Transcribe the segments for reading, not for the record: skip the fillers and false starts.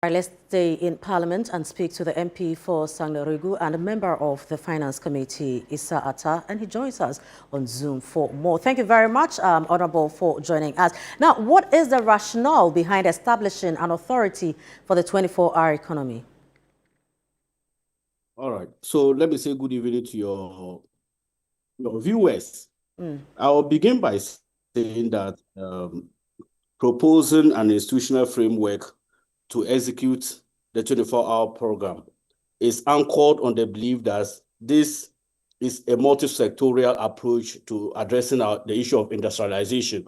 Right, let's stay in Parliament and speak to the MP for Sagnarigu and a member of the Finance Committee, Issah Attah, and he joins us on Zoom for more. Thank you very much, Honorable, for joining us. Now, what is the rationale behind establishing an authority for the 24-hour economy? All right. So let me say good evening to your viewers. I'll begin by saying that proposing an institutional framework to execute the 24-hour program is anchored on the belief that this is a multi-sectorial approach to addressing the issue of industrialization.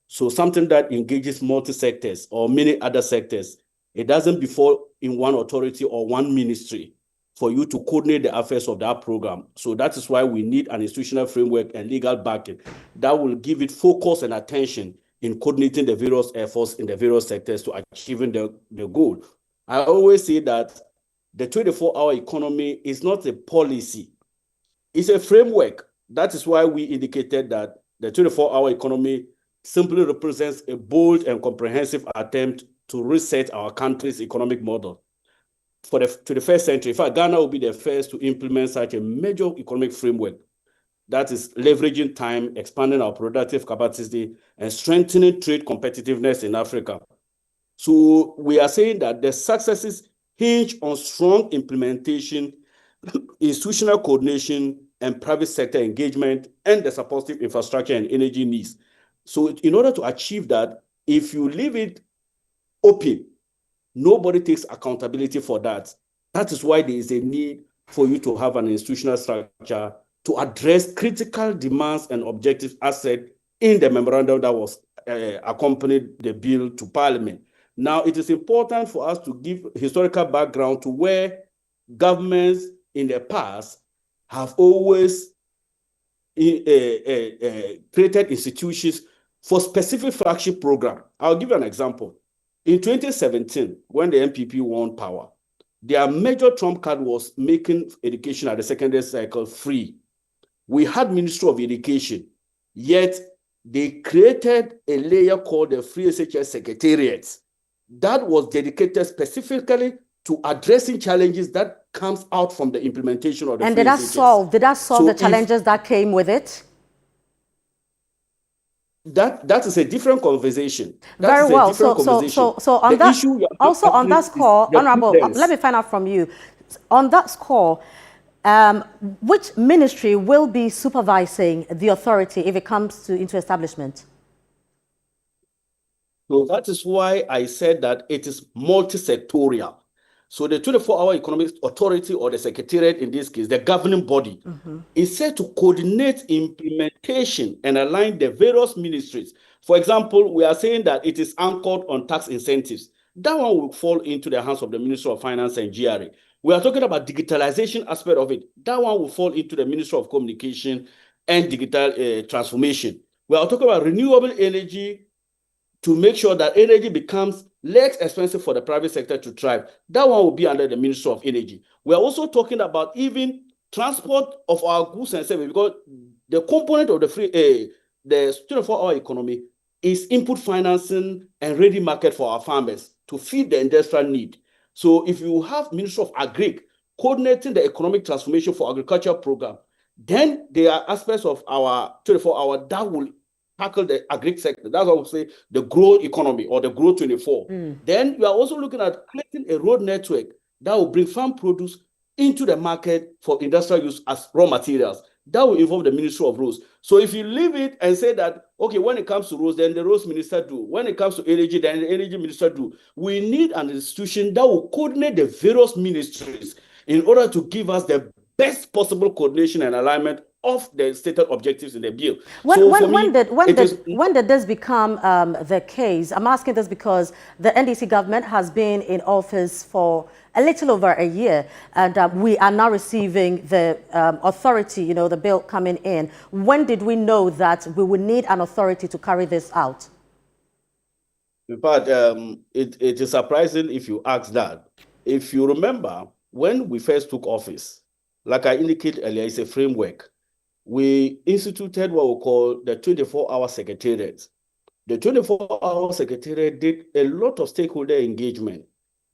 So something that engages multi-sectors or many other sectors. It doesn't befall in one authority or one ministry for you to coordinate the affairs of that program. So that is why we need an institutional framework and legal backing that will give it focus and attention in coordinating the various efforts in the various sectors to achieving the goal. I always say that the 24-hour economy is not a policy. It's a framework. That is why we indicated that the 24-hour economy simply represents a bold and comprehensive attempt to reset our country's economic model to the 21st century. In fact, Ghana will be the first to implement such a major economic framework that is leveraging time, expanding our productive capacity, and strengthening trade competitiveness in Africa. So we are saying that the successes hinge on strong implementation, institutional coordination, and private sector engagement, and the supportive infrastructure and energy needs. So in order to achieve that, if you leave it open, nobody takes accountability for that. That is why there is a need for you to have an institutional structure to address critical demands and objectives as said in the memorandum that was accompanied the bill to Parliament. Now, it is important for us to give historical background to where governments in the past have always created institutions for specific flagship program. I'll give you an example. In 2017, when the NPP won power, their major trump card was making education at the secondary cycle free. We had Ministry of Education, yet they created a layer called the Free SHS Secretariat that was dedicated specifically to addressing challenges that comes out from the implementation of the And Free SHS. did that solve the challenges that came with it? That is a different conversation. Very well. So on that, also on that score, Honorable, let me find out from you. On that score, which ministry will be supervising the authority if it comes into establishment? So that is why I said that it is multi-sectorial. So the 24-hour Economic Authority, or the Secretariat in this case, the governing body, is set to coordinate implementation and align the various ministries. For example, we are saying that it is anchored on tax incentives. That one will fall into the hands of the Ministry of Finance and GRA. We are talking about digitalization aspect of it. That one will fall into the Ministry of Communication and Digital Transformation. We are talking about renewable energy to make sure that energy becomes less expensive for the private sector to thrive. That one will be under the Ministry of Energy. We are also talking about even transport of our goods and services, because the component of the 24-hour economy is input financing and ready market for our farmers to feed the industrial need. So if you have Ministry of Agri coordinating the economic transformation for agriculture program, then there are aspects of our 24-hour that will tackle the agri sector. That's what we say the growth economy or the growth 24. Then you are also looking at creating a road network that will bring farm produce into the market for industrial use as raw materials. That will involve the Ministry of Roads. So if you leave it and say that, okay, when it comes to roads, then the roads minister do. When it comes to energy, then the energy minister do. We need an institution that will coordinate the various ministries in order to give us the best possible coordination and alignment of the stated objectives in the bill. When did this become the case? I'm asking this because the NDC government has been in office for a little over a year, and we are now receiving the authority, the bill coming in. When did we know that we would need an authority to carry this out? In fact, it is surprising if you ask that. If you remember, when we first took office, like I indicated earlier, it's a framework. We instituted what we call the 24-hour Secretariat. The 24-hour Secretariat did a lot of stakeholder engagement.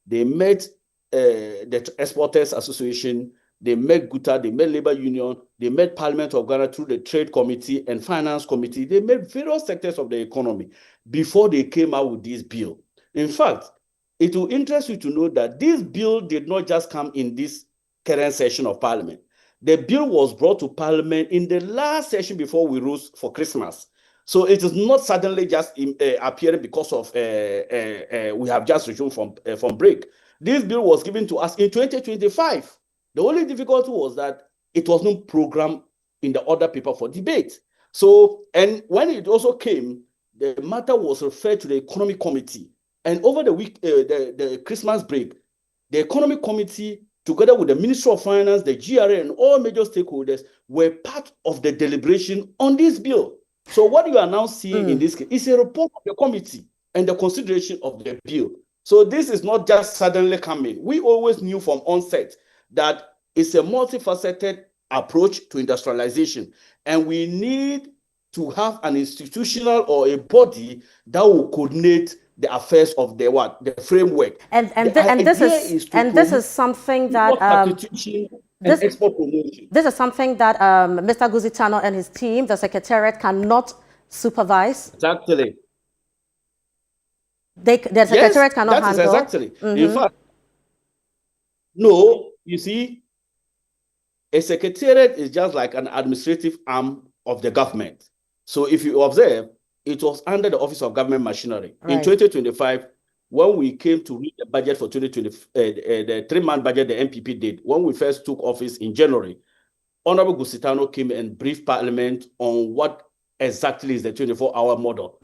They met the Exporters Association, they met GUTA, they met Labour Union, they met Parliament of Ghana through the Trade Committee and Finance Committee. They met various sectors of the economy before they came out with this bill. In fact, it will interest you to know that this bill did not just come in this current session of Parliament. The bill was brought to Parliament in the last session before we rose for Christmas. So it is not suddenly just appearing because of we have just resumed from break. This bill was given to us in 2025. The only difficulty was that it was not programmed in the order paper for debate. So, and when it also came, the matter was referred to the Economy Committee. And over the week, the Christmas break, the Economy Committee, together with the Ministry of Finance, the GRA, and all major stakeholders, were part of the deliberation on this bill. So what you are now seeing in this case is a report of the committee and the consideration of the bill. So this is not just suddenly coming. We always knew from onset that it's a multifaceted approach to industrialization, and we need to have an institutional or a body that will coordinate the affairs of the framework. This is something that export promotion. This is something that Mr. Guzitano and his team, the Secretariat, cannot supervise. Exactly. The Secretariat cannot handle. Exactly. In fact, no, you see, a Secretariat is just like an administrative arm of the government. So if you observe, it was under the Office of Government Machinery. Right. In 2025, when we came to read the budget for 2020, the 3-month budget the MPP did, when we first took office in January, Honorable Guzitano came and briefed Parliament on what exactly is the 24-hour model.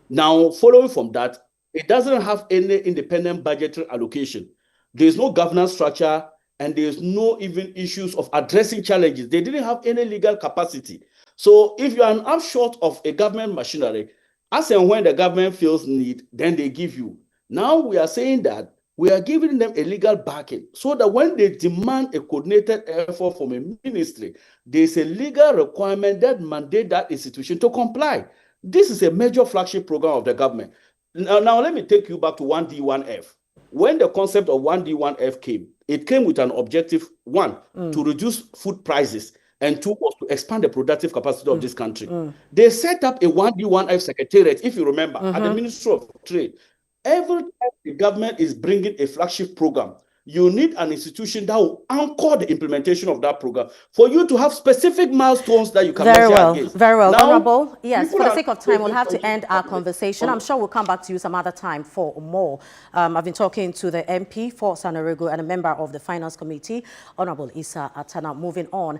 Now, following from that, it doesn't have any independent budgetary allocation. There's no governance structure, and there's no even issues of addressing challenges. They didn't have any legal capacity. So if you are an arm short of a government machinery, as and when the government feels need, then they give you. Now we are saying that we are giving them a legal backing so that when they demand a coordinated effort from a ministry, there's a legal requirement that mandate that institution to comply. This is a major flagship program of the government. Now let me take you back to 1D1F. When the concept of 1D1F came, it came with an objective, 1, to reduce food prices, and 2 was to expand the productive capacity of this country. They set up a 1D1F Secretariat, if you remember, at the Ministry of Trade. Every time the government is bringing a flagship program, you need an institution that will anchor the implementation of that program for you to have specific milestones that you can measure against. Very well. Now, Honorable, yes, for the sake of time, we'll have to end our conversation. I'm sure we'll come back to you some other time for more. I've been talking to the MP for Sagnarigu and a member of the Finance Committee, Honorable Issah Attah. Moving on.